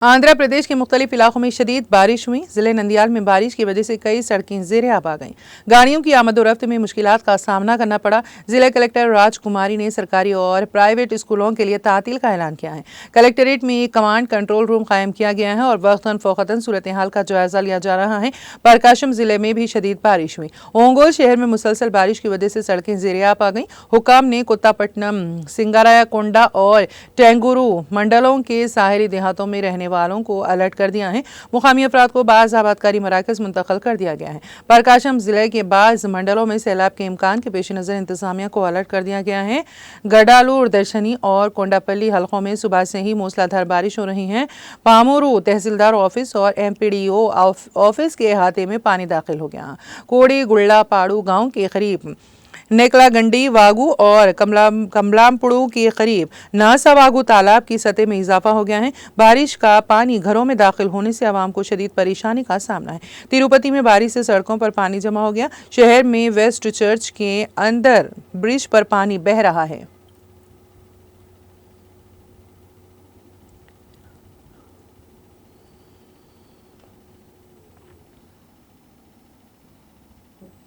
आंध्र प्रदेश के मुख्तलिफ इलाकों में शदीद बारिश हुई। जिले नंदियाल में बारिश की वजह से कई सड़कें ज़ेर-ए-आब आ गईं। गाड़ियों की आमद-ओ-रफ्त में मुश्किलात का सामना करना पड़ा। जिला कलेक्टर राजकुमारी ने सरकारी और प्राइवेट स्कूलों के लिए तातील का ऐलान किया है। कलेक्ट्रेट में एक कमांड कंट्रोल रूम कायम किया गया है और वक्तन फ़ौक़तन सूरत हाल का जायजा लिया जा रहा है। परकाशम जिले में भी शदीद बारिश हुई। ओंगोल शहर में मुसलसल बारिश की वजह से सड़कें ज़ेर-ए-आब आ गईं। हुकाम ने कुत्तापट्टनम, सिंगारायाकोंडा और टेंगुरू मंडलों के साहिली देहातों में रहने वालों को अलर्ट कर दिया है। मुकामी अफराद को बाज़ आबादकारी मराकज़ मुंतकिल कर दिया गया है। परकाशम जिले के बाज़ मंडलों में सैलाब के इम्कान के पेश नज़र इंतजामिया को अलर्ट कर दिया गया है। गडालूर, दर्शनी और कोंडापल्ली हलकों में सुबह से ही मूसलाधार बारिश हो रही है। पामुरू तहसीलदार ऑफिस और MPDO ऑफिस के अहाते में पानी दाखिल हो गया। कोड़ी गुल्ला पाड़ू गाँव के करीब नेकलागंडी वागू और कमलामपुड़ू के करीब नासा वागू तालाब की सतह में इजाफा हो गया है। बारिश का पानी घरों में दाखिल होने से आवाम को शदीद परेशानी का सामना है। तिरुपति में बारिश से सड़कों पर पानी जमा हो गया। शहर में वेस्ट चर्च के अंदर ब्रिज पर पानी बह रहा है।